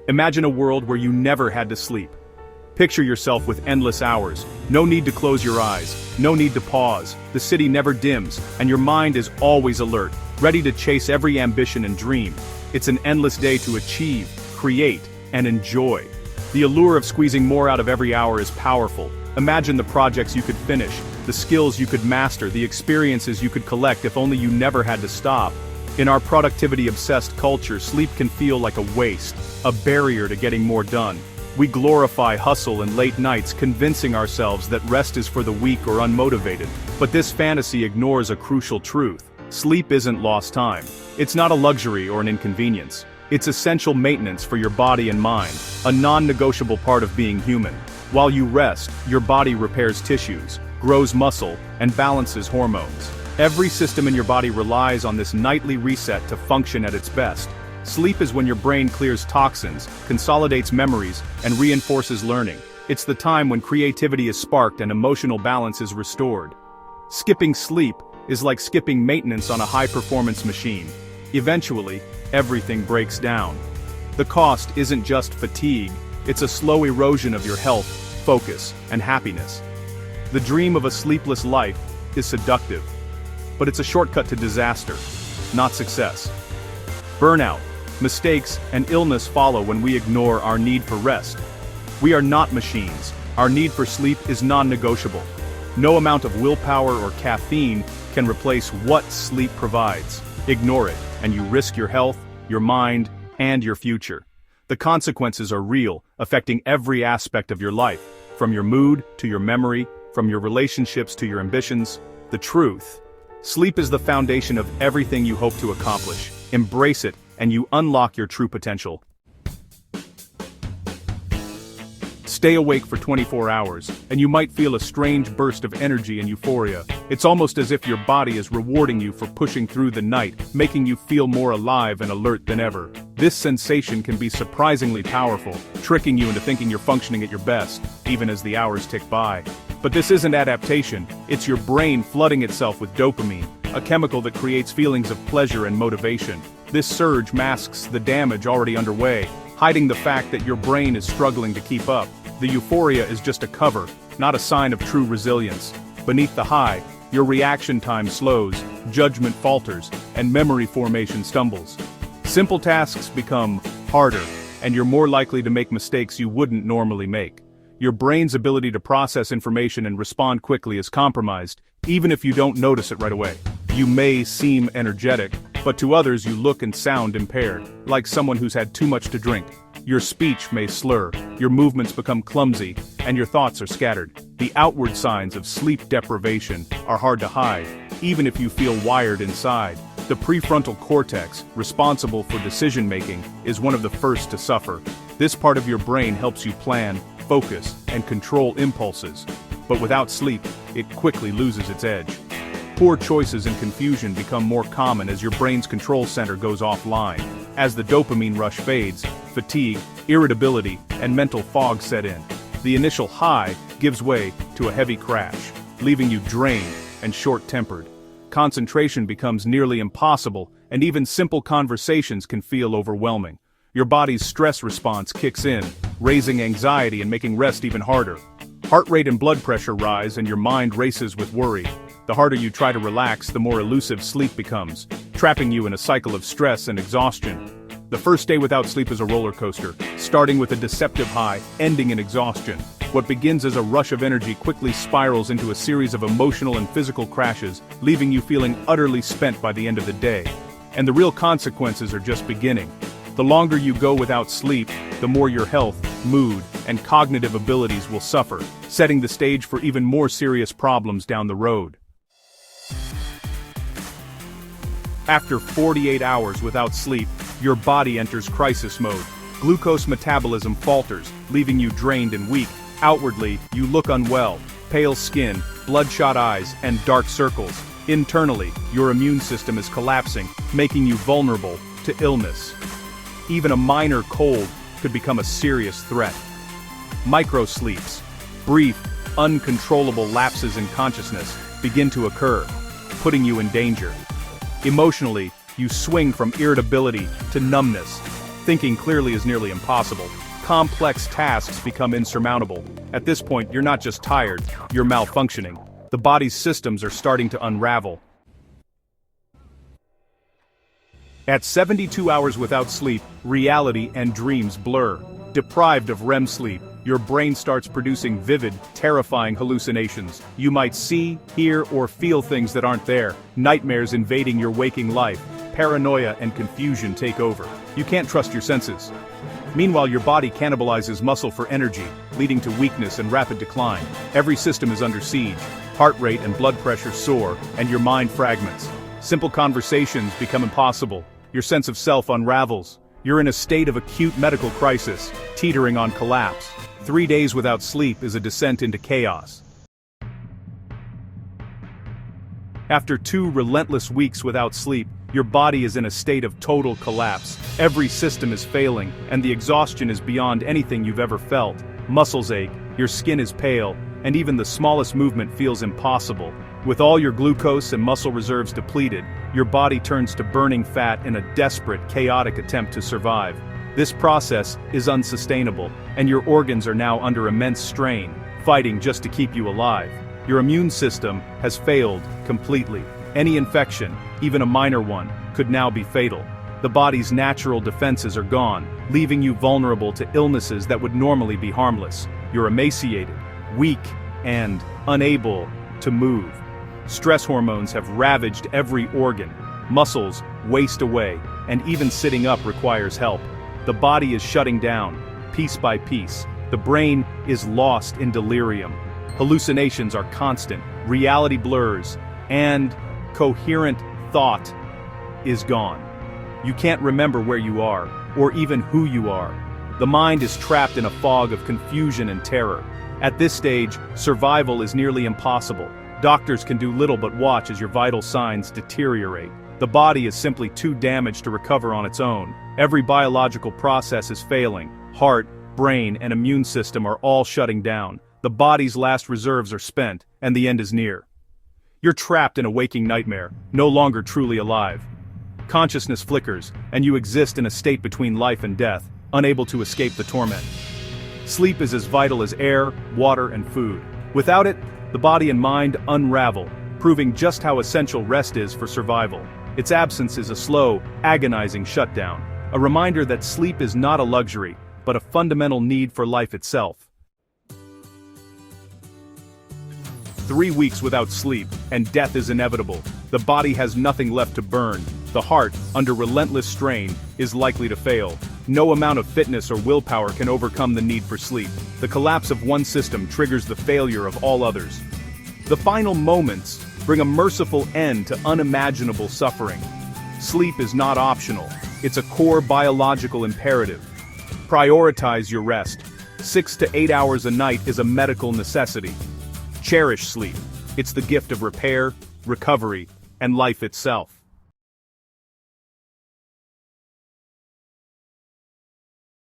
Imagine a world where you never had to sleep. Picture yourself with endless hours, no need to close your eyes, no need to pause, the city never dims, and your mind is always alert, ready to chase every ambition and dream. It's an endless day to achieve, create, and enjoy. The allure of squeezing more out of every hour is powerful. Imagine the projects you could finish, the skills you could master, the experiences you could collect if only you never had to stop. In our productivity-obsessed culture, sleep can feel like a waste, a barrier to getting more done. We glorify hustle and late nights, convincing ourselves that rest is for the weak or unmotivated. But this fantasy ignores a crucial truth. Sleep isn't lost time. It's not a luxury or an inconvenience. It's essential maintenance for your body and mind, a non-negotiable part of being human. While you rest, your body repairs tissues, grows muscle, and balances hormones. Every system in your body relies on this nightly reset to function at its best. Sleep is when your brain clears toxins, consolidates memories, and reinforces learning. It's the time when creativity is sparked and emotional balance is restored. Skipping sleep is like skipping maintenance on a high-performance machine. Eventually, everything breaks down. The cost isn't just fatigue, it's a slow erosion of your health, focus, and happiness. The dream of a sleepless life is seductive, but it's a shortcut to disaster, not success. Burnout, mistakes, and illness follow when we ignore our need for rest. We are not machines. Our need for sleep is non-negotiable. No amount of willpower or caffeine can replace what sleep provides. Ignore it, and you risk your health, your mind, and your future. The consequences are real, affecting every aspect of your life, from your mood to your memory, from your relationships to your ambitions. The truth: sleep is the foundation of everything you hope to accomplish. Embrace it, and you unlock your true potential. Stay awake for 24 hours, and you might feel a strange burst of energy and euphoria. It's almost as if your body is rewarding you for pushing through the night, making you feel more alive and alert than ever. This sensation can be surprisingly powerful, tricking you into thinking you're functioning at your best, even as the hours tick by. But this isn't adaptation, it's your brain flooding itself with dopamine, a chemical that creates feelings of pleasure and motivation. This surge masks the damage already underway, hiding the fact that your brain is struggling to keep up. The euphoria is just a cover, not a sign of true resilience. Beneath the high, your reaction time slows, judgment falters, and memory formation stumbles. Simple tasks become harder, and you're more likely to make mistakes you wouldn't normally make. Your brain's ability to process information and respond quickly is compromised, even if you don't notice it right away. You may seem energetic, but to others you look and sound impaired, like someone who's had too much to drink. Your speech may slur, your movements become clumsy, and your thoughts are scattered. The outward signs of sleep deprivation are hard to hide, even if you feel wired inside. The prefrontal cortex, responsible for decision-making, is one of the first to suffer. This part of your brain helps you plan, focus, and control impulses. But without sleep, it quickly loses its edge. Poor choices and confusion become more common as your brain's control center goes offline. As the dopamine rush fades, fatigue, irritability, and mental fog set in. The initial high gives way to a heavy crash, leaving you drained and short-tempered. Concentration becomes nearly impossible, and even simple conversations can feel overwhelming. Your body's stress response kicks in, raising anxiety and making rest even harder. Heart rate and blood pressure rise and your mind races with worry. The harder you try to relax, the more elusive sleep becomes, trapping you in a cycle of stress and exhaustion. The first day without sleep is a roller coaster, starting with a deceptive high, ending in exhaustion. What begins as a rush of energy quickly spirals into a series of emotional and physical crashes, leaving you feeling utterly spent by the end of the day. And the real consequences are just beginning. The longer you go without sleep, the more your health, mood, and cognitive abilities will suffer, setting the stage for even more serious problems down the road. After 48 hours without sleep, your body enters crisis mode. Glucose metabolism falters, leaving you drained and weak. Outwardly, you look unwell, pale skin, bloodshot eyes, and dark circles. Internally, your immune system is collapsing, making you vulnerable to illness. Even a minor cold could become a serious threat. Microsleeps, brief, uncontrollable lapses in consciousness, begin to occur, putting you in danger. Emotionally, you swing from irritability to numbness, Thinking clearly is nearly impossible. Complex tasks become insurmountable. At this point, you're not just tired, you're malfunctioning. The body's systems are starting to unravel. At 72 hours without sleep, reality and dreams blur. Deprived of REM sleep, your brain starts producing vivid, terrifying hallucinations. You might see, hear, or feel things that aren't there. Nightmares invading your waking life. Paranoia and confusion take over. You can't trust your senses. Meanwhile, your body cannibalizes muscle for energy, leading to weakness and rapid decline. Every system is under siege. Heart rate and blood pressure soar, and your mind fragments. Simple conversations become impossible. Your sense of self unravels. You're in a state of acute medical crisis, teetering on collapse. 3 days without sleep is a descent into chaos. After 2 relentless weeks without sleep, your body is in a state of total collapse. Every system is failing, and the exhaustion is beyond anything you've ever felt. Muscles ache, your skin is pale, and even the smallest movement feels impossible. With all your glucose and muscle reserves depleted, your body turns to burning fat in a desperate, chaotic attempt to survive. This process is unsustainable, and your organs are now under immense strain, fighting just to keep you alive. Your immune system has failed completely. Any infection, even a minor one, could now be fatal. The body's natural defenses are gone, leaving you vulnerable to illnesses that would normally be harmless. You're emaciated, weak, and unable to move. Stress hormones have ravaged every organ. Muscles waste away, and even sitting up requires help. The body is shutting down, piece by piece. The brain is lost in delirium. Hallucinations are constant, reality blurs, and coherent thought is gone. You can't remember where you are, or even who you are. The mind is trapped in a fog of confusion and terror. At this stage, survival is nearly impossible. Doctors can do little but watch as your vital signs deteriorate. The body is simply too damaged to recover on its own. Every biological process is failing. Heart, brain, and immune system are all shutting down. The body's last reserves are spent, and the end is near. You're trapped in a waking nightmare, no longer truly alive. Consciousness flickers, and you exist in a state between life and death, unable to escape the torment. Sleep is as vital as air, water, and food. Without it, the body and mind unravel, proving just how essential rest is for survival. Its absence is a slow, agonizing shutdown, a reminder that sleep is not a luxury, but a fundamental need for life itself. 3 weeks without sleep, and death is inevitable. The body has nothing left to burn. The heart, under relentless strain, is likely to fail. No amount of fitness or willpower can overcome the need for sleep. The collapse of one system triggers the failure of all others. The final moments bring a merciful end to unimaginable suffering. Sleep is not optional. It's a core biological imperative. Prioritize your rest. 6 to 8 hours a night is a medical necessity. Cherish sleep. It's the gift of repair, recovery, and life itself.